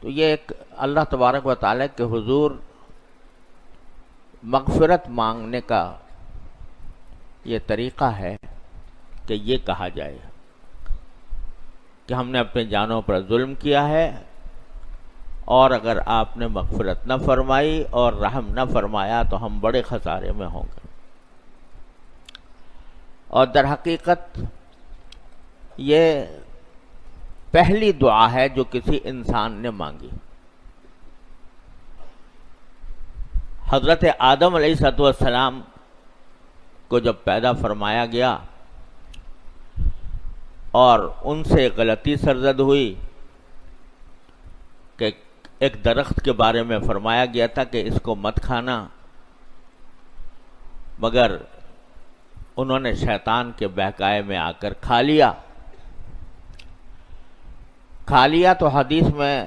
تو یہ ایک اللہ تبارک و تعالیٰ کے حضور مغفرت مانگنے کا یہ طریقہ ہے کہ یہ کہا جائے کہ ہم نے اپنے جانوں پر ظلم کیا ہے، اور اگر آپ نے مغفرت نہ فرمائی اور رحم نہ فرمایا تو ہم بڑے خسارے میں ہوں گے۔ اور در حقیقت یہ پہلی دعا ہے جو کسی انسان نے مانگی۔ حضرت آدم علیہ السلام کو جب پیدا فرمایا گیا اور ان سے غلطی سرزد ہوئی کہ ایک درخت کے بارے میں فرمایا گیا تھا کہ اس کو مت کھانا، مگر انہوں نے شیطان کے بہکائے میں آ کر کھا لیا تو حدیث میں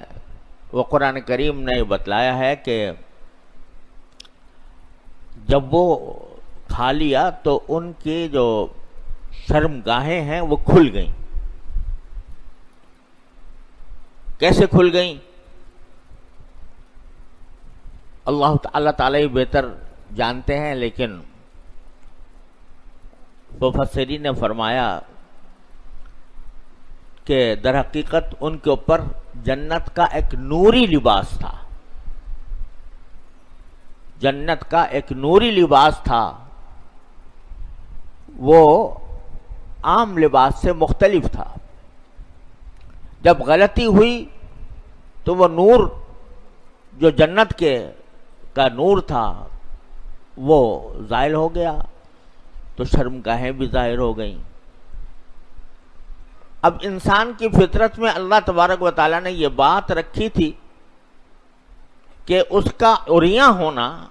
وہ قرآن کریم نے بتلایا ہے کہ جب وہ کھا لیا تو ان کی جو شرمگاہیں ہیں وہ کھل گئیں۔ کیسے کھل گئیں؟ اللہ تعالیٰ ہی بہتر جانتے ہیں، لیکن مفسرین نے فرمایا کہ در حقیقت ان کے اوپر جنت کا ایک نوری لباس تھا، جنت کا ایک نوری لباس تھا، وہ عام لباس سے مختلف تھا۔ جب غلطی ہوئی تو وہ نور جو جنت کا نور تھا وہ زائل ہو گیا، تو شرمگاہیں بھی ظاہر ہو گئیں۔ اب انسان کی فطرت میں اللہ تبارک و تعالیٰ نے یہ بات رکھی تھی کہ اس کا عریاں ہونا،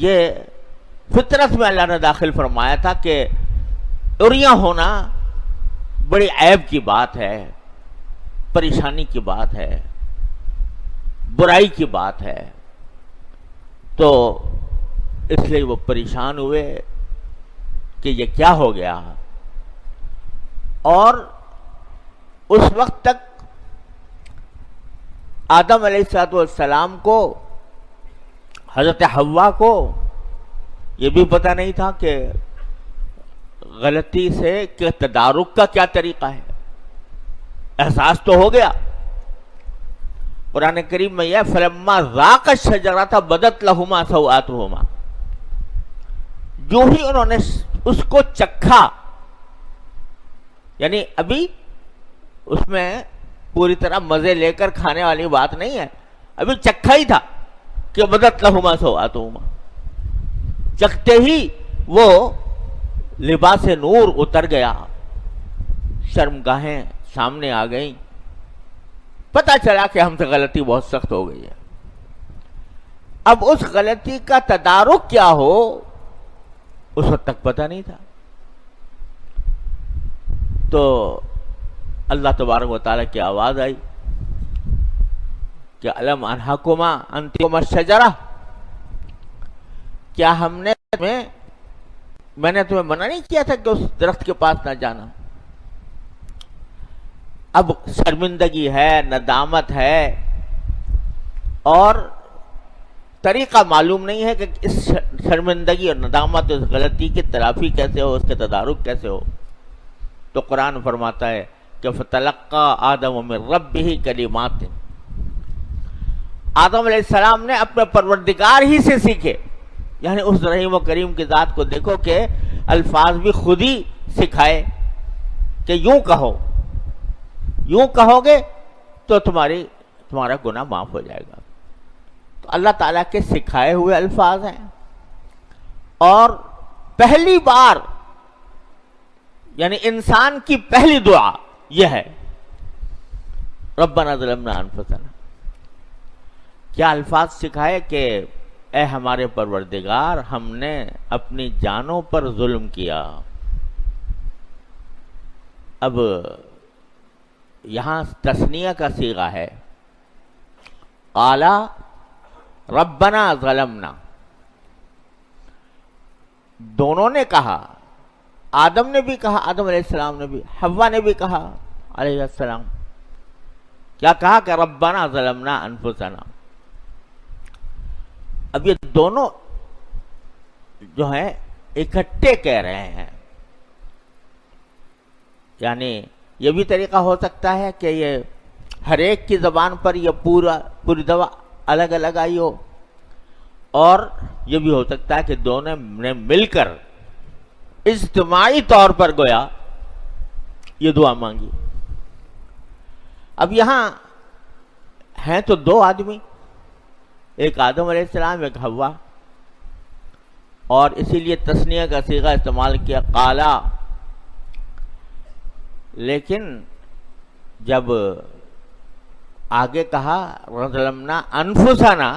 یہ فطرت میں اللہ نے داخل فرمایا تھا کہ عریاں ہونا بڑی عیب کی بات ہے، پریشانی کی بات ہے، برائی کی بات ہے۔ تو اس لیے وہ پریشان ہوئے کہ یہ کیا ہو گیا، اور اس وقت تک آدم علیہ السلام کو، حضرت حوا کو یہ بھی پتہ نہیں تھا کہ غلطی سے کہ تدارک کا کیا طریقہ ہے۔ احساس تو ہو گیا۔ قرآن کریم میں یہ فلما ذاق الشجرۃ بدت لہما سوآتہما، جو ہی انہوں نے اس کو چکھا، یعنی ابھی اس میں پوری طرح مزے لے کر کھانے والی بات نہیں ہے، ابھی چکھا ہی تھا کہ بدت لہما سوآتہما، چکھتے ہی وہ لباس نور اتر گیا، شرمگاہیں سامنے آ گئیں، پتہ چلا کہ ہم سے غلطی بہت سخت ہو گئی ہے۔ اب اس غلطی کا تدارک کیا ہو اس وقت تک پتہ نہیں تھا۔ تو اللہ تبارک و تعالیٰ کی آواز آئی کہ الم انہاکما ان تلکما الشجرہ، کیا میں نے تمہیں منع نہیں کیا تھا کہ اس درخت کے پاس نہ جانا؟ اب شرمندگی ہے، ندامت ہے، اور طریقہ معلوم نہیں ہے کہ اس شرمندگی اور ندامت، اس غلطی کی تلافی کیسے ہو، اس کے تدارک کیسے ہو۔ تو قرآن فرماتا ہے کہ فَتَلَقَّى آدَمُ مِن رَبِّهِ كَلِمَاتٍ، آدم علیہ السلام نے اپنے پروردگار ہی سے سیکھے۔ یعنی اس رحیم و کریم کی ذات کو دیکھو کہ الفاظ بھی خود ہی سکھائے کہ یوں کہو گے تو تمہارا گناہ معاف ہو جائے گا۔ تو اللہ تعالیٰ کے سکھائے ہوئے الفاظ ہیں، اور پہلی بار یعنی انسان کی پہلی دعا یہ ہے ربنا ظلمنا انفسنا۔ کیا الفاظ سکھائے کہ اے ہمارے پروردگار، ہم نے اپنی جانوں پر ظلم کیا۔ اب یہاں تثنیہ کا صیغہ ہے، قال ربنا ظلمنا، دونوں نے کہا، آدم نے بھی کہا، آدم علیہ السلام نے بھی، حوا نے بھی کہا علیہ السلام کیا کہا کہ ربنا ظلمنا انفسنا. اب یہ دونوں جو ہیں اکٹھے کہہ رہے ہیں. یعنی یہ بھی طریقہ ہو سکتا ہے کہ یہ ہر ایک کی زبان پر یہ پوری دوا الگ الگ آئی ہو، اور یہ بھی ہو سکتا ہے کہ دونوں نے مل کر اجتماعی طور پر گویا یہ دعا مانگی. اب یہاں ہیں تو دو آدمی، ایک آدم علیہ السلام، ایک حوا، اور اسی لیے تثنیہ کا صیغہ استعمال کیا قالا. لیکن جب آگے کہا ظلمنا انفسنا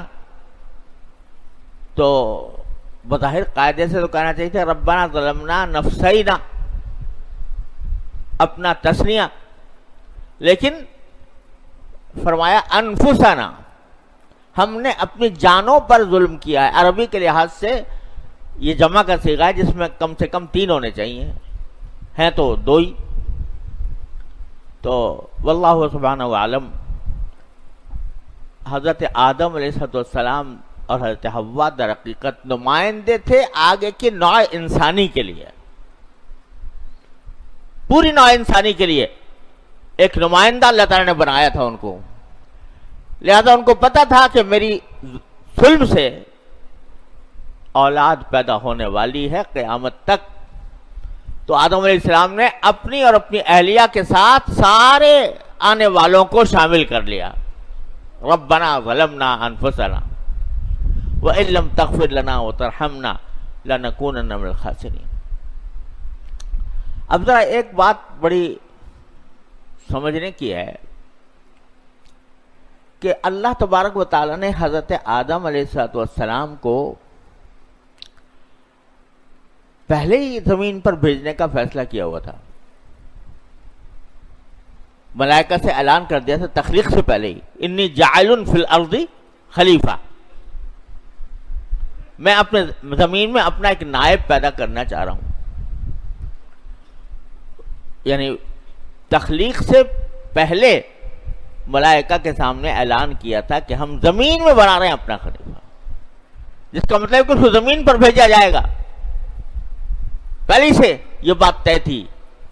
تو بظاہر قاعدے سے تو کہنا چاہیے تھا ربنا ظلمنا نفسینا، اپنا تثنیہ، لیکن فرمایا انفسنا، ہم نے اپنی جانوں پر ظلم کیا ہے. عربی کے لحاظ سے یہ جمع کا صیغہ ہے جس میں کم سے کم 3 ہونے چاہیے، ہیں تو 2 ہی. تو واللہ سبحانہ وعلم. حضرت آدم علیہ السلام اور حضرت حوا در حقیقت نمائندے تھے آگے کی نوع انسانی کے لیے، پوری نوع انسانی کے لیے ایک نمائندہ اللہ تعالیٰ نے بنایا تھا ان کو. لہذا ان کو پتا تھا کہ میری ظلم سے اولاد پیدا ہونے والی ہے قیامت تک. تو آدم علیہ السلام نے اپنی اور اپنی اہلیہ کے ساتھ سارے آنے والوں کو شامل کر لیا. ربنا ظلمنا انفسنا وَإِن لَّمْ تَغْفِرْ لَنَا وَتَرْحَمْنَا لَنَكُونَنَّ مِنَ الْخَاسِرِينَ. اب ذرا ایک بات بڑی سمجھنے کی ہے کہ اللہ تبارک و تعالیٰ نے حضرت آدم علیہ السلام کو پہلے ہی زمین پر بھیجنے کا فیصلہ کیا ہوا تھا. ملائکہ سے اعلان کر دیا تھا تخلیق سے پہلے ہی، انی جاعل فی الارض خلیفہ، میں اپنے زمین میں اپنا ایک نائب پیدا کرنا چاہ رہا ہوں. یعنی تخلیق سے پہلے ملائکہ کے سامنے اعلان کیا تھا کہ ہم زمین میں بنا رہے ہیں اپنا خلیفہ، جس کا مطلب کہ اس کو زمین پر بھیجا جائے گا. پہلے سے یہ بات طے تھی،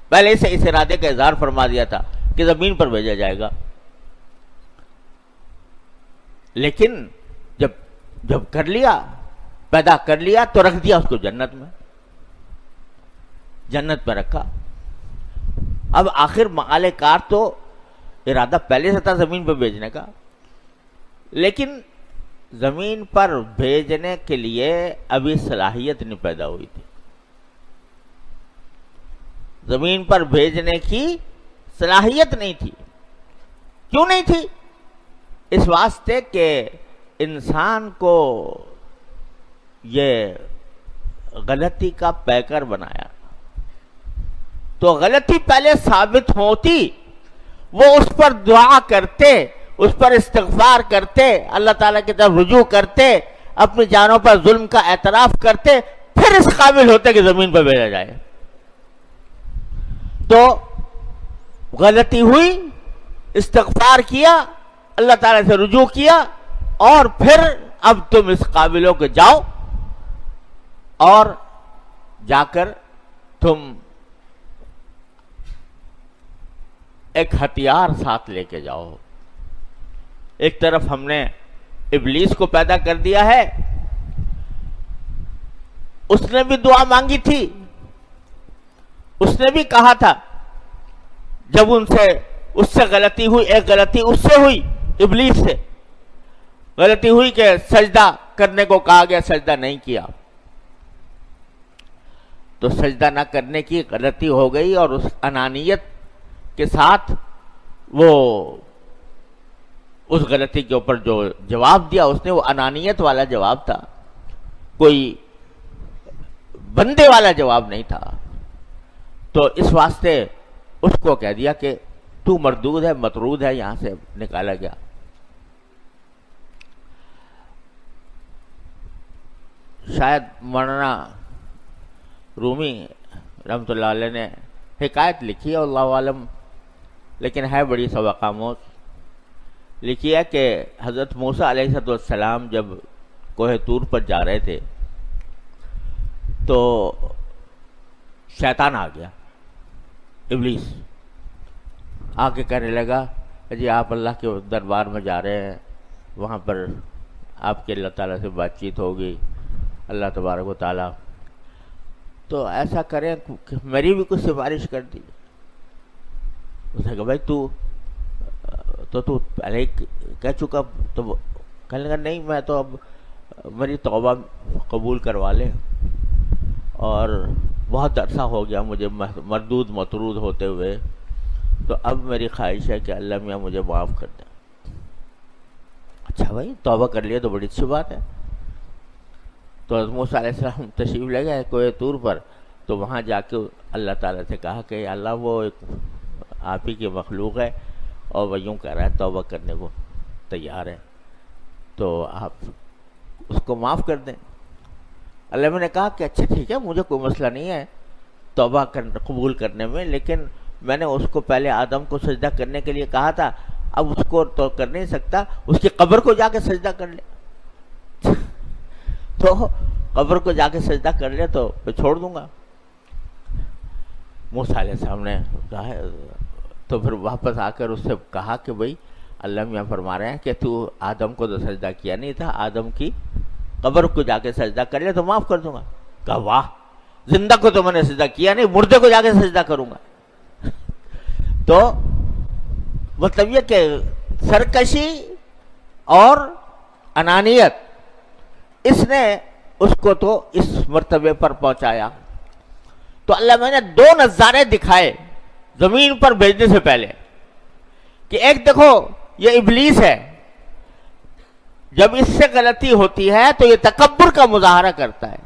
پہلے سے اس ارادے کا اظہار فرما دیا تھا کہ زمین پر بھیجا جائے گا. لیکن جب کر لیا، پیدا کر لیا، تو رکھ دیا اس کو جنت میں رکھا. اب آخر مقالے کار تو ارادہ پہلے سے تھا زمین پر بھیجنے کا، لیکن زمین پر بھیجنے کے لیے ابھی صلاحیت نہیں پیدا ہوئی تھی. زمین پر بھیجنے کی صلاحیت نہیں تھی. کیوں نہیں تھی؟ اس واسطے کہ انسان کو یہ غلطی کا پیکر بنایا. تو غلطی پہلے ثابت ہوتی، وہ اس پر دعا کرتے، اس پر استغفار کرتے، اللہ تعالیٰ کی طرف رجوع کرتے، اپنی جانوں پر ظلم کا اعتراف کرتے، پھر اس قابل ہوتے کہ زمین پر بھیجا جائے. تو غلطی ہوئی، استغفار کیا، اللہ تعالیٰ سے رجوع کیا، اور پھر اب تم اس قابل ہو کہ جاؤ اور جا کر تم ایک ہتھیار ساتھ لے کے جاؤ. ایک طرف ہم نے ابلیس کو پیدا کر دیا ہے، اس نے بھی دعا مانگی تھی، اس نے بھی کہا تھا جب اس سے غلطی ہوئی، ایک غلطی اس سے ہوئی، ابلیس سے غلطی ہوئی کہ سجدہ کرنے کو کہا گیا، سجدہ نہیں کیا، تو سجدہ نہ کرنے کی غلطی ہو گئی، اور اس انانیت کے ساتھ وہ اس غلطی کے اوپر جو جواب دیا اس نے وہ انانیت والا جواب تھا، کوئی بندے والا جواب نہیں تھا. تو اس واسطے اس کو کہہ دیا کہ تو مردود ہے، مطرود ہے، یہاں سے نکالا گیا. شاید مولانا رومی رحمۃ اللہ علیہ نے حکایت لکھی ہے، اللہ عالم، لیکن ہے بڑی سبق آموز. لکھی ہے کہ حضرت موسیٰ علیہ السلام جب کوہ طور پر جا رہے تھے تو شیطان آ گیا، ابلیس آ کے کہنے لگا جی آپ اللہ کے دربار میں جا رہے ہیں، وہاں پر آپ کے اللہ تعالیٰ سے بات چیت ہوگی، اللہ تبارک و تعالیٰ، تو ایسا کریں کہ میری بھی کچھ سفارش کر دی۔ اس نے کہا بھائی تو پہلے کہہ چکا، تو کہنے لگا نہیں میں تو اب میری توبہ قبول کروا لیں، اور بہت عرصہ ہو گیا مجھے مردود مطرود ہوتے ہوئے، تو اب میری خواہش ہے کہ اللہ میاں مجھے معاف کر دیں۔ اچھا بھائی توبہ کر لیا تو بڑی اچھی بات ہے۔ تو حضرت موسیٰ علیہ السلام تشریف لے گئے کوہ طور پر، تو وہاں جا کے اللہ تعالیٰ سے کہا کہ اللہ وہ ایک آپ ہی کی مخلوق ہے اور وہ یوں کہہ رہا ہے توبہ کرنے کو تیار ہے، تو آپ اس کو معاف کر دیں۔ اللہ میں نے کہا کہ اچھا ٹھیک ہے مجھے کوئی مسئلہ نہیں ہے توبہ قبول کرنے میں، لیکن میں نے اس کو پہلے آدم کو سجدہ کرنے کے لیے کہا تھا، اب اس کو تو کر نہیں سکتا، اس کی قبر کو جا کے سجدہ کر لے، تو قبر کو جا کے سجدہ کر لے تو میں چھوڑ دوں گا۔ موسیٰ علیہ السلام نے کہا، تو پھر واپس آ کر اس سے کہا کہ بھائی اللہ میاں فرما رہے ہیں کہ تو آدم کو تو سجدہ کیا نہیں تھا، آدم کی قبر کو جا کے سجدہ کر لے تو معاف کر دوں گا۔ کہا واہ، زندہ کو تو میں نے سجدہ کیا نہیں، مردے کو جا کے سجدہ کروں گا۔ تو مطلب یہ کہ سرکشی اور انانیت، اس نے اس کو تو اس مرتبے پر پہنچایا۔ تو اللہ میں نے دو نظارے دکھائے زمین پر بھیجنے سے پہلے، کہ ایک دیکھو یہ ابلیس ہے، جب اس سے غلطی ہوتی ہے تو یہ تکبر کا مظاہرہ کرتا ہے،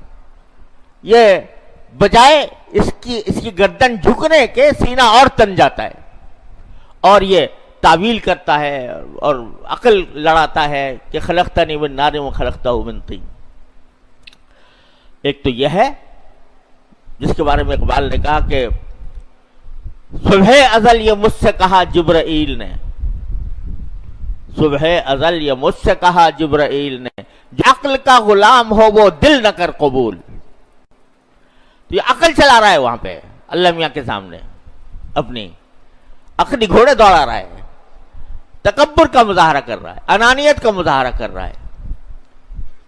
یہ بجائے اس کی گردن جھکنے کے سینہ اور تن جاتا ہے، اور یہ تعویل کرتا ہے اور عقل لڑاتا ہے کہ خلقتنی من نار و خلقتہ من طین۔ ایک تو یہ ہے جس کے بارے میں اقبال نے کہا کہ صبح ازل یہ مجھ سے کہا جبرائیل نے، صبح ازل یہ مجھ سے کہا جبرائیل نے، جو عقل کا غلام ہو وہ دل نہ کر قبول۔ تو یہ عقل چلا رہا ہے وہاں پہ اللہ میاں کے سامنے، اپنی عقلی گھوڑے دوڑا رہا ہے، تکبر کا مظاہرہ کر رہا ہے، انانیت کا مظاہرہ کر رہا ہے۔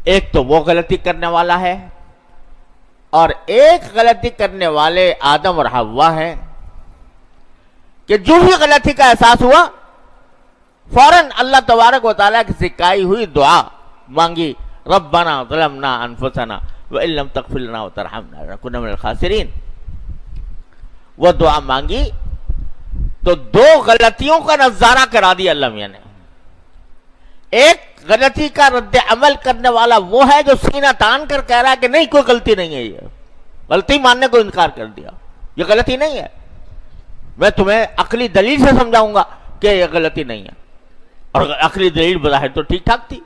ایک تو وہ غلطی کرنے والا ہے، اور ایک غلطی کرنے والے آدم اور حوا ہیں کہ جو ہی غلطی کا احساس ہوا فوراً اللہ تبارک و تعالیٰ کی سکھائی ہوئی دعا مانگی، ربنا ظلمنا انفسنا وان لم تغفر لنا وترحمنا لنکونن من الخاسرین۔ وہ دعا مانگی تو دو غلطیوں کا نظارہ کرا دیا اللہ میاں نے۔ ایک غلطی کا رد عمل کرنے والا وہ ہے جو سینہ تان کر کہہ رہا ہے کہ نہیں کوئی غلطی نہیں ہے، یہ غلطی ماننے کو انکار کر دیا، یہ غلطی نہیں ہے، میں تمہیں عقلی دلیل سے سمجھاؤں گا کہ یہ غلطی نہیں ہے۔ اور عقلی دلیل بظاہر تو ٹھیک ٹھاک تھی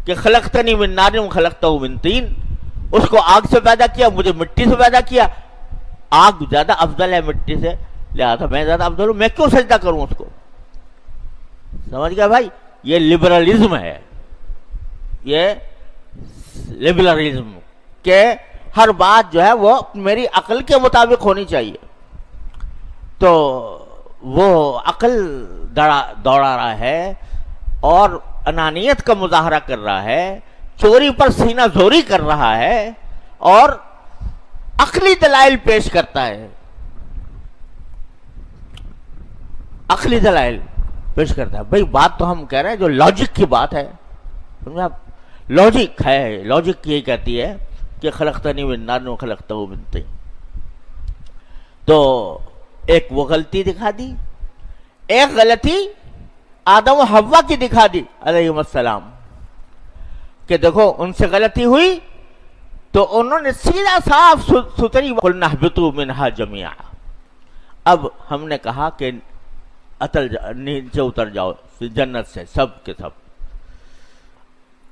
کہ خلقتنی من نار و خلقتہ من طین، اس کو آگ سے پیدا کیا، مجھے مٹی سے پیدا کیا، آگ زیادہ افضل ہے مٹی سے، لہذا میں زیادہ افضل ہوں، میں کیوں سجدہ کروں اس کو؟ سمجھ گیا بھائی؟ یہ لبرلزم ہے، یہ لبرلزم کہ ہر بات جو ہے وہ میری عقل کے مطابق ہونی چاہیے۔ تو وہ عقل دوڑا رہا ہے اور انانیت کا مظاہرہ کر رہا ہے، چوری پر سینہ زوری کر رہا ہے اور عقلی دلائل پیش کرتا ہے، عقلی دلائل پیش کرتا ہے۔ بھئی بات تو ہم کہہ رہے ہیں جو لاجک کی بات ہے، سمجھا؟ لاجک ہے، لاجک یہی کہتی ہے کہ خلقتنی من نار و خلقتہ من طین۔ تو ایک وہ غلطی دکھا دی، ایک غلطی آدم و حوا کی دکھا دی علیہم السلام کہ دیکھو ان سے غلطی ہوئی تو انہوں نے سیدھا صاف ستھری قلنا اہبطوا منہا جمیعا، اب ہم نے کہا کہ نیچے اتر جاؤ جنت سے سب کے سب،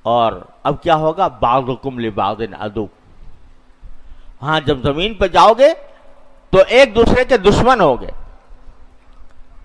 اور اب کیا ہوگا؟ بعضکم لبعض عدو، ہاں جب زمین پہ جاؤ گے تو ایک دوسرے کے دشمن ہوگے،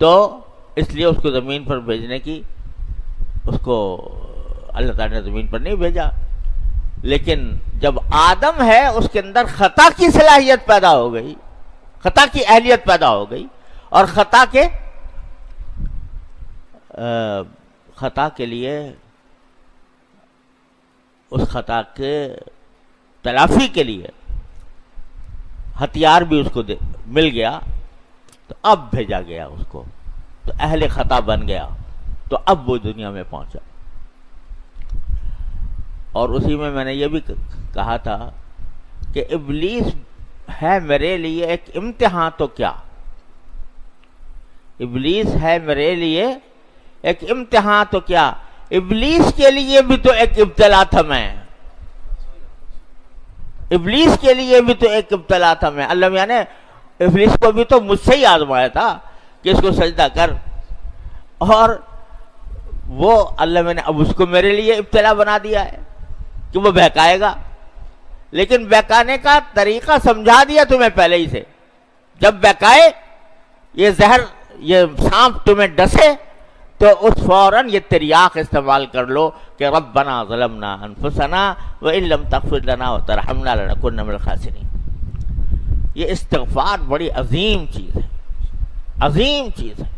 تو اس لیے اس کو زمین پر بھیجنے کی، اس کو اللہ تعالیٰ نے زمین پر نہیں بھیجا. لیکن جب آدم ہے اس کے اندر خطا کی صلاحیت پیدا ہو گئی، خطا کی اہلیت پیدا ہو گئی، اور خطا کے لیے اس خطا کے تلافی کے لیے ہتھیار بھی اس کو مل گیا، تو اب بھیجا گیا اس کو، تو اہل خطا بن گیا، تو اب وہ دنیا میں پہنچا. اور اسی میں نے یہ بھی کہا تھا کہ ابلیس ہے میرے لیے ایک امتحان تو کیا، ابلیس ہے میرے لیے ایک امتحان تو کیا، ابلیس کے لیے بھی تو ایک ابتلا تھا میں، ابلیس کے لیے بھی تو ایک ابتلا تھا میں. اللہ میاں نے ابلیس کو بھی تو مجھ سے ہی آزمایا تھا کہ اس کو سجدہ کر، اور وہ اللہ میں نے اب اس کو میرے لیے ابتلا بنا دیا ہے کہ وہ بہکائے گا. لیکن بہکانے کا طریقہ سمجھا دیا تمہیں پہلے ہی سے. جب بہکائے، یہ زہر، یہ سانپ تمہیں ڈسے، تو اس فوراً یہ تریاق استعمال کر لو کہ ربنا ظلمنا انفسنا وان لم تغفر لنا وترحمنا لنکن من الخاسرین. یہ استغفار بڑی عظیم چیز ہے، عظیم چیز ہے.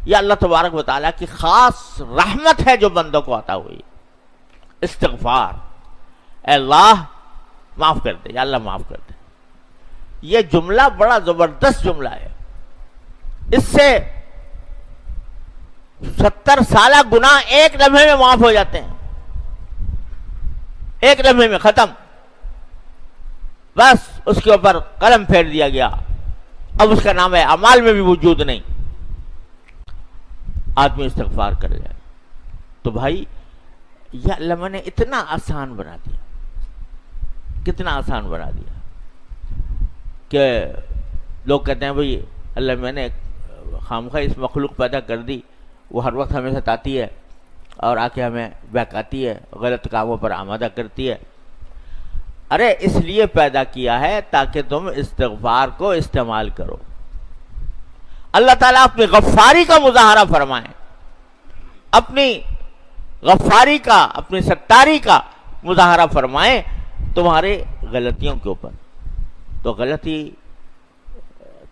یہ اللہ تبارک و تعالیٰ کی خاص رحمت ہے جو بندوں کو عطا ہوئی. استغفار، اے اللہ معاف کر دے، یا اللہ معاف کر دے. یہ جملہ بڑا زبردست جملہ ہے. اس سے 70 سالہ گناہ ایک لمحے میں معاف ہو جاتے ہیں، ایک لمحے میں ختم. بس اس کے اوپر قلم پھیر دیا گیا، اب اس کا نام ہے اعمال میں بھی وجود نہیں. آدمی استغفار کر جائے تو بھائی یہ اللہ نے اتنا آسان بنا دیا، کتنا آسان بنا دیا کہ لوگ کہتے ہیں بھائی اللہ میں نے خامخواہ اس مخلوق پیدا کر دی، وہ ہر وقت ہمیں ستاتی ہے اور آ کے ہمیں بہکاتی ہے، غلط کاموں پر آمادہ کرتی ہے. ارے اس لیے پیدا کیا ہے تاکہ تم استغفار کو استعمال کرو. اللہ تعالیٰ اپنی غفاری کا مظاہرہ فرمائیں، اپنی غفاری کا، اپنی ستاری کا مظاہرہ فرمائیں تمہارے غلطیوں کے اوپر. تو غلطی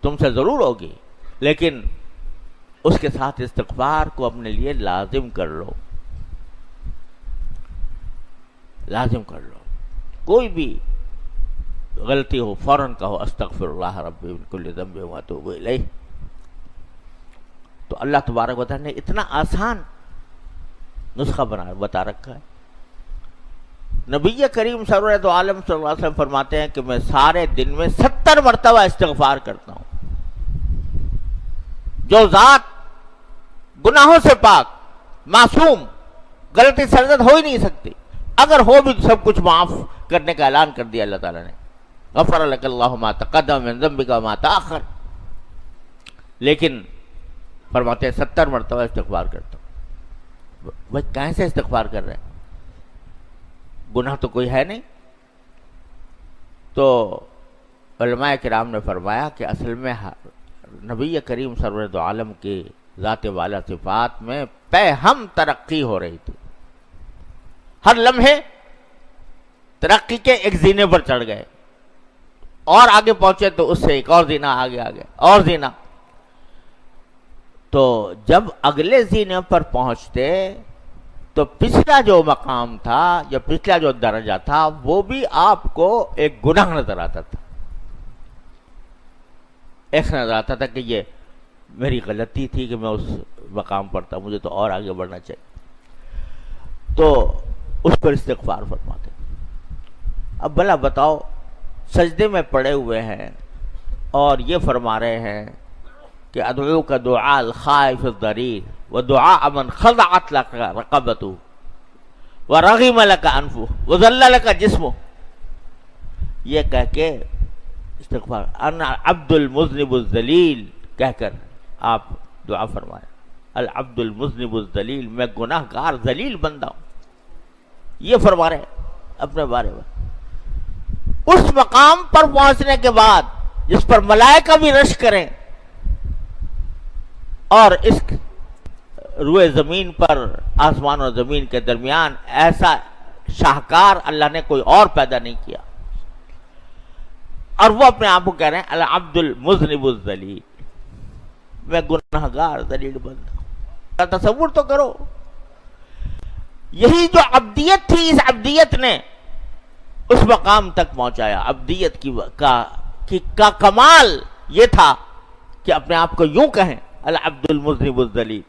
تم سے ضرور ہوگی، لیکن اس کے ساتھ استغفار کو اپنے لیے لازم کر لو، لازم کر لو. کوئی بھی غلطی ہو فوراً کہو استغفر اللہ ربی من کل ذنب واتوب الیہ. تو اللہ تبارک و تعالیٰ نے اتنا آسان نسخہ بتا رکھا ہے. نبی کریم سرورت عالم صلی اللہ علیہ وسلم فرماتے ہیں کہ میں سارے دن میں 70 مرتبہ استغفار کرتا ہوں. جو ذات گناہوں سے پاک، معصوم، غلطی سرزد ہو ہی نہیں سکتی، اگر ہو بھی تو سب کچھ معاف کرنے کا اعلان کر دیا اللہ تعالیٰ نے. غفر لک اللہ ما تقدم من ذنبک وما تاخر. لیکن فرماتے ہیں 70 مرتبہ استغفار کرتا ہوں. بھائی کہیں سے استغفار کر رہے ہیں؟ گناہ تو کوئی ہے نہیں. تو علماء کرام نے فرمایا کہ اصل میں نبی کریم سرورت عالم کی ذات والا صفات میں پہ ہم ترقی ہو رہی تھی. ہر لمحے ترقی کے ایک زینے پر چڑھ گئے، اور آگے پہنچے تو اس سے ایک اور زینہ آگے اور زینہ. تو جب اگلے زینے پر پہنچتے تو پچھلا جو مقام تھا یا پچھلا جو درجہ تھا وہ بھی آپ کو ایک گناہ نظر آتا تھا. ایسا نظر آتا تھا کہ یہ میری غلطی تھی کہ میں اس مقام پر تھا، مجھے تو اور آگے بڑھنا چاہیے. تو اس پر استغفار فرماتے. اب بھلا بتاؤ، سجدے میں پڑے ہوئے ہیں اور یہ فرما رہے ہیں کہ ادعو کا دعاء الخائف الضریر ودعاء من خضعت لك رقبته ورغم لك انفه وذل لك جسمه. یہ کہہ کے استغفار، انا عبد المذنب الذلیل کہہ کر آپ دعا فرمائیں. العبد المذنب الذلیل، میں گناہ گار ذلیل بندہ ہوں. یہ فرما رہے ہیں اپنے بارے میں. اس مقام پر پہنچنے کے بعد جس پر ملائکہ بھی رش کریں، اور اس روئے زمین پر آسمان اور زمین کے درمیان ایسا شاہکار اللہ نے کوئی اور پیدا نہیں کیا. اور وہ اپنے آپ کو کہہ رہے ہیں العبد المذنب الذلیل، میں گناہگار ذلیل بندہ. تصور تو کرو، یہی جو عبدیت تھی، اس عبدیت نے اس مقام تک پہنچایا. عبدیت کا کمال یہ تھا کہ اپنے آپ کو یوں کہیں العبد المذنب الذلیل.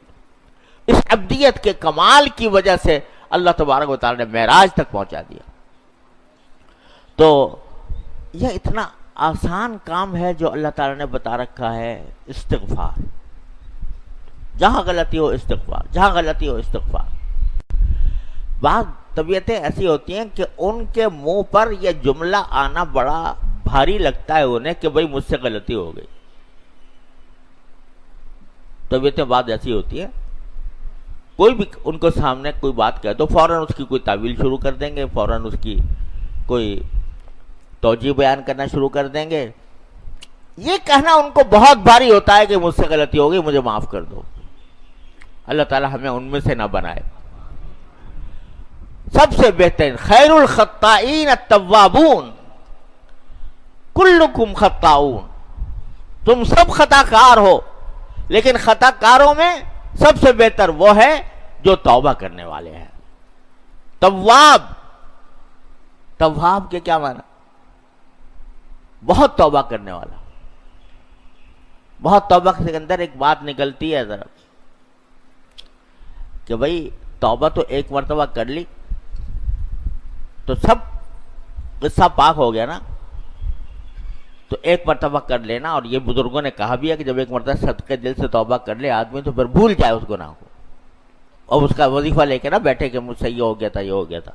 اس عبدیت کے کمال کی وجہ سے اللہ تبارک و تعالی نے معراج تک پہنچا دیا. تو یہ اتنا آسان کام ہے جو اللہ تعالی نے بتا رکھا ہے. استغفار، جہاں غلطی ہو استغفار، جہاں غلطی ہو استغفار. بعض طبیعتیں ایسی ہوتی ہیں کہ ان کے منہ پر یہ جملہ آنا بڑا بھاری لگتا ہے انہیں کہ بھئی مجھ سے غلطی ہو گئی. طبیعتیں بعض ایسی ہوتی ہیں، کوئی بھی ان کو سامنے کوئی بات کہہ دو فوراً اس کی کوئی تعویل شروع کر دیں گے، فوراً اس کی کوئی توجیہ بیان کرنا شروع کر دیں گے. یہ کہنا ان کو بہت بھاری ہوتا ہے کہ مجھ سے غلطی ہو گئی، مجھے معاف کر دو. اللہ تعالی ہمیں ان میں سے نہ بنائے. سب سے بہترین خیر الخطائین التوابون کلکم خطاؤون. تم سب خطا کار ہو، لیکن خطا کاروں میں سب سے بہتر وہ ہے جو توبہ کرنے والے ہیں. تواب، تواب کے کیا معنی؟ بہت توبہ کرنے والا. بہت توبہ کے اندر ایک بات نکلتی ہے ذرا کہ بھئی توبہ تو ایک مرتبہ کر لی تو سب قصہ پاک ہو گیا نا. تو ایک مرتبہ کر لینا، اور یہ بزرگوں نے کہا بھی ہے کہ جب ایک مرتبہ صدقے دل سے توبہ کر لے آدمی تو پھر بھول جائے اس گناہ کو، اور اس کا وظیفہ لے کے نہ بیٹھے کہ مجھ سے یہ ہو گیا تھا یہ ہو گیا تھا،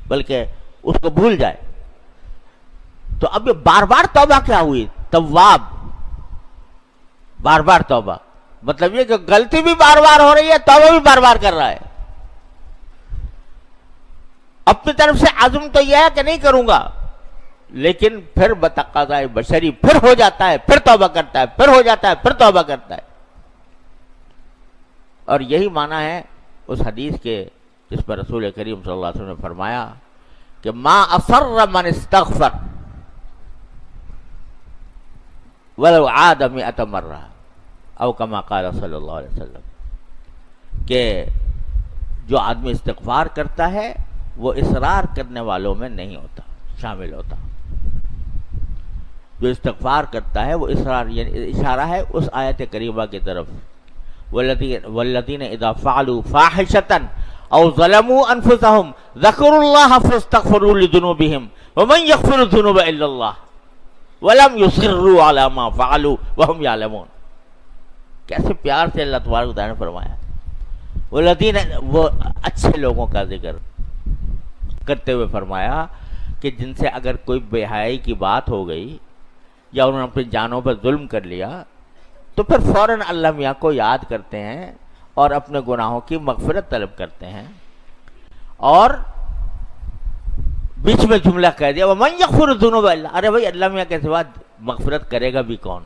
بلکہ اس کو بھول جائے. تو اب یہ بار بار توبہ کیا ہوئی؟ تواب، بار بار توبہ. مطلب یہ کہ غلطی بھی بار بار ہو رہی ہے، توبہ بھی بار بار کر رہا ہے. اپنی طرف سے عزم تو یہ ہے کہ نہیں کروں گا، لیکن پھر بتقاضائے بشری پھر ہو جاتا ہے، پھر توبہ کرتا ہے، پھر ہو جاتا ہے، پھر توبہ کرتا ہے. اور یہی معنی ہے اس حدیث کے جس پر رسول کریم صلی اللہ علیہ وسلم نے فرمایا کہ ما اصر من استغفر ولو عاد 100 مرہ او کما قال صلی اللہ علیہ وسلم، کہ جو آدمی استغفار کرتا ہے وہ اصرار کرنے والوں میں نہیں ہوتا، شامل ہوتا. جو استغفار کرتا ہے وہ اصرار، یعنی اشارہ ہے اس آیت کریمہ کی طرف والذین اذا فعلوا فاحشة او ظلموا انفسهم ذکروا اللہ فاستغفروا لذنوبهم ومن یغفر الذنوب الا اللہ ولم یصروا علی ما فعلوا وهم یعلمون. کیسے پیار سے اللہ تبارک و تعالی نے فرمایا. والذین، وہ اچھے لوگوں کا ذکر کرتے ہوئے فرمایا کہ جن سے اگر کوئی بے حیائی کی بات ہو گئی یا انہوں نے اپنی جانوں پر ظلم کر لیا تو پھر فوراً اللہ میاں کو یاد کرتے ہیں اور اپنے گناہوں کی مغفرت طلب کرتے ہیں. اور بیچ میں جملہ کہہ دیا وَمَن يَغْفِرُ الذُّنُوبَ إِلَّا، ارے بھائی اللہ میاں کے سوا مغفرت کرے گا بھی کون.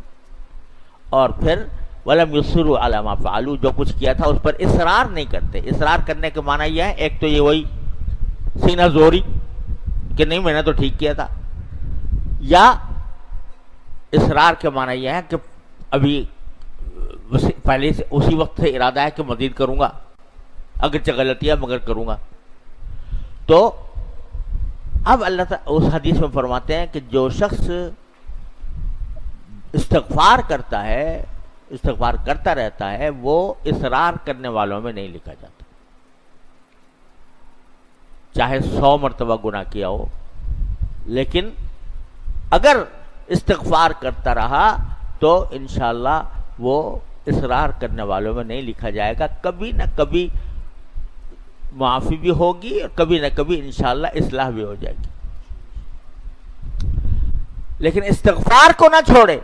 اور پھر وَلَمْ يُصِرُّوا عَلَىٰ مَا فَعَلُوا، جو کچھ کیا تھا اس پر اصرار نہیں کرتے. اصرار کرنے کے معنی یہ ہے، ایک تو یہ وہی سینہ زوری کہ نہیں میں نے تو ٹھیک کیا تھا، یا اصرار کے معنی یہ ہے کہ ابھی پہلے سے اسی وقت سے ارادہ ہے کہ مزید کروں گا، اگرچہ غلطی ہے مگر کروں گا. تو اب اللہ تعالیٰ اس حدیث میں فرماتے ہیں کہ جو شخص استغفار کرتا ہے، استغفار کرتا رہتا ہے، وہ اصرار کرنے والوں میں نہیں لکھا جاتا، چاہے 100 مرتبہ گناہ کیا ہو. لیکن اگر استغفار کرتا رہا تو انشاءاللہ وہ اصرار کرنے والوں میں نہیں لکھا جائے گا. کبھی نہ کبھی معافی بھی ہوگی اور کبھی نہ کبھی انشاءاللہ اصلاح بھی ہو جائے گی. لیکن استغفار کو نہ چھوڑے،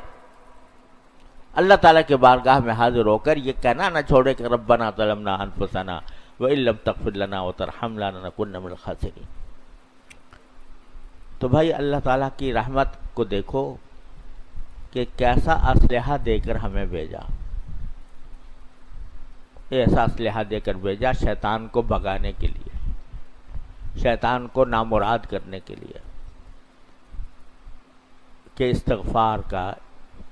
اللہ تعالیٰ کے بارگاہ میں حاضر ہو کر یہ کہنا نہ چھوڑے کہ ربنا ظلمنا انفسنا وَإِن لَّمْ تَغْفِرْ لَنَا وَتَرْحَمْنَا لَنَكُونَ مِنَ الْخَاسِرِينَ. تو بھائی اللہ تعالیٰ کی رحمت کو دیکھو کہ کیسا اسلحہ دے کر ہمیں بھیجا. ایسا اسلحہ دے کر بھیجا شیطان کو بھگانے کے لیے، شیطان کو نامراد کرنے کے لیے، کہ استغفار کا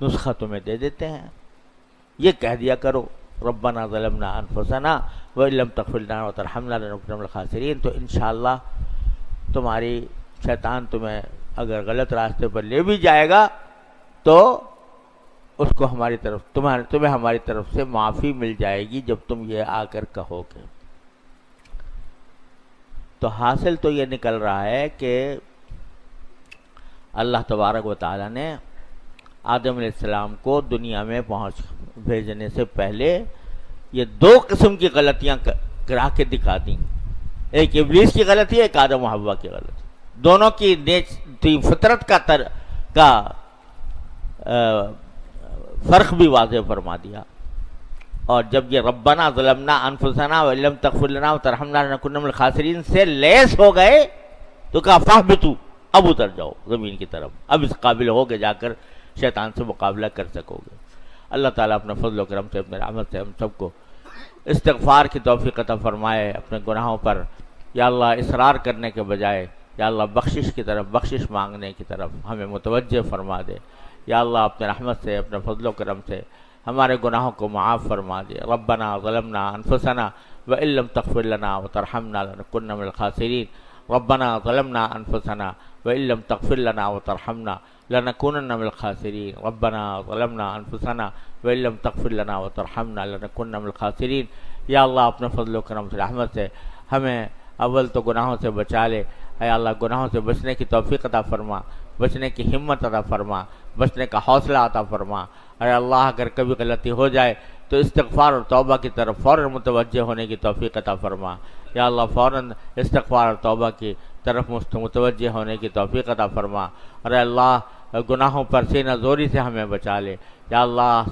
نسخہ تمہیں دے دیتے ہیں، یہ کہہ دیا کرو ربنا ظلمنا انفسنا وان لم تغفر لنا وترحمنا لنکونن من الخاسرین، تو انشاءاللہ تمہاری شیطان تمہیں اگر غلط راستے پر لے بھی جائے گا تو اس کو ہماری طرف تمہیں ہماری طرف سے معافی مل جائے گی جب تم یہ آ کر کہو گے۔ تو حاصل تو یہ نکل رہا ہے کہ اللہ تبارک و تعالیٰ نے آدم علیہ السلام کو دنیا میں بھیجنے سے پہلے یہ دو قسم کی غلطیاں کرا کے دکھا دیں، ایک ابلیس کی غلطی ہے، ایک آدم و حوا کی غلطی، دونوں کی فطرت کا فرق بھی واضح فرما دیا۔ اور جب یہ ربنا ظلمنا انفسنا وان لم تغفر لنا وترحمنا لنکونن من الخاسرین سے لیس ہو گئے تو کہا فاہبطوا، اب اتر جاؤ زمین کی طرف، اب اس قابل ہو کے جا کر شیطان سے مقابلہ کر سکو گے۔ اللہ تعالیٰ اپنے فضل و کرم سے، اپنے رحمت سے ہم سب کو استغفار کی توفیق عطا فرمائے، اپنے گناہوں پر یا اللہ اصرار کرنے کے بجائے یا اللہ بخشش کی طرف، بخشش مانگنے کی طرف ہمیں متوجہ فرما دے۔ یا اللہ اپنے رحمت سے، اپنے فضل و کرم سے ہمارے گناہوں کو معاف فرما دے۔ ربنا ظلمنا انفسنا وان لم تغفر لنا وترحمنا لنکونن من الخاسرین، ربنا ظلمنا انفسنا وان لم تغفر لنا وترحمنا لنکونن من الخاسرین، ربنا ظلمنا انفسنا وان لم تغفر لنا وترحمنا لنکونن من الخاسرین۔ یا اللہ اپنے فضل و کرم سے، رحمت سے ہمیں اول تو گناہوں سے بچا لے، اے اللہ گناہوں سے بچنے کی توفیق عطا فرما، بچنے کی ہمت عطا فرما، بچنے کا حوصلہ عطا فرما۔ اے اللہ اگر کبھی غلطی ہو جائے تو استغفار اور توبہ کی طرف فوراً متوجہ ہونے کی توفیق عطا فرما۔ یا اللہ فوراً استغفار اور توبہ کی طرف متوجہ ہونے کی توفیق عطا فرما۔ اور اے اللہ گناہوں پر سینہ زوری سے ہمیں بچا لے، یا اللہ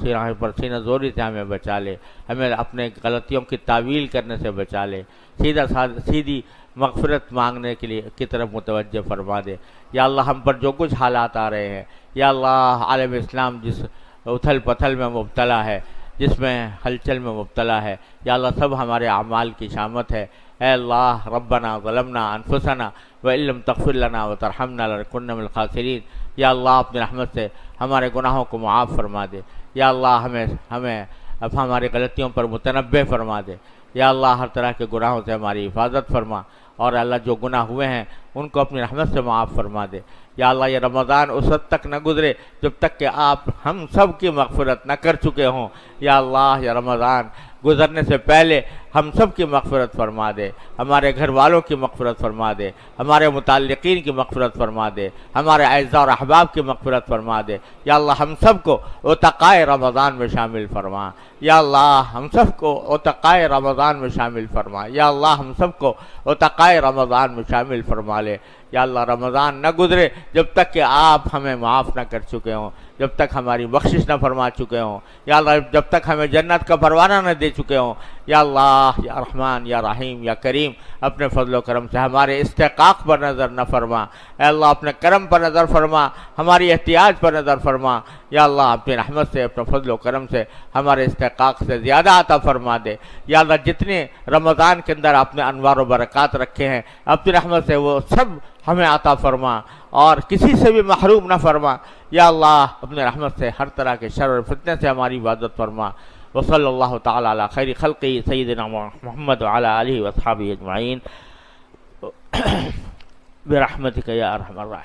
سینہ زوری سے ہمیں بچا لے، ہمیں اپنے غلطیوں کی تعویل کرنے سے بچا لے، سیدھی مغفرت مانگنے کے لیے کی طرف متوجہ فرما دے۔ یا اللہ ہم پر جو کچھ حالات آ رہے ہیں، یا اللہ عالم اسلام جس اتھل پتھل میں مبتلا ہے، جس میں ہلچل میں مبتلا ہے، یا اللہ سب ہمارے اعمال کی شامت ہے۔ اے اللہ ربنا ظلمنا انفسنا وان لم تغفر لنا وترحمنا لنکونن من الخاسرین، یا اللہ اپنی رحمت سے ہمارے گناہوں کو معاف فرما دے۔ یا اللہ ہمیں اب ہماری غلطیوں پر متنبہ فرما دے۔ یا اللہ ہر طرح کے گناہوں سے ہماری حفاظت فرما، اور اللہ جو گناہ ہوئے ہیں ان کو اپنی رحمت سے معاف فرما دے۔ یا اللہ یہ رمضان اس وقت تک نہ گزرے جب تک کہ آپ ہم سب کی مغفرت نہ کر چکے ہوں۔ یا اللہ یہ رمضان گزرنے سے پہلے ہم سب کی مغفرت فرما دے، ہمارے گھر والوں کی مغفرت فرما دے، ہمارے متعلقین کی مغفرت فرما دے، ہمارے اعزاء اور احباب کی مغفرت فرما دے۔ یا اللہ ہم سب کو عتقائے رمضان میں شامل فرما۔ یا اللہ ہم سب کو عتقائے رمضان میں شامل فرما۔ یا اللہ ہم سب کو عتقائے رمضان میں شامل فرما لے۔ یا اللہ رمضان نہ گزرے جب تک کہ آپ ہمیں معاف نہ کر چکے ہوں، جب تک ہماری بخشش نہ فرما چکے ہوں، یا اللہ جب تک ہمیں جنت کا پروانہ نہ دے چکے ہوں۔ یا اللہ یا رحمان یا رحیم یا کریم اپنے فضل و کرم سے ہمارے استحقاق پر نظر نہ فرما۔ اے اللہ اپنے کرم پر نظر فرما، ہماری احتیاج پر نظر فرما۔ یا اللہ اپنی رحمت سے، اپنے فضل و کرم سے ہمارے استحقاق سے زیادہ عطا فرما دے۔ یا اللہ جتنے رمضان کے اندر آپ نے انوار و برکات رکھے ہیں اپنی رحمت سے وہ سب ہمیں عطا فرما، اور کسی سے بھی محروم نہ فرما۔ یا اللہ اپنے رحمت سے ہر طرح کے شر اور فتنے سے ہماری حفاظت فرما۔ وصلی اللہ تعالی علی خیر خلقہ سیدنا محمد وعلی آلہ واصحابہ اجمعین برحمتک یا ارحم الراحمین۔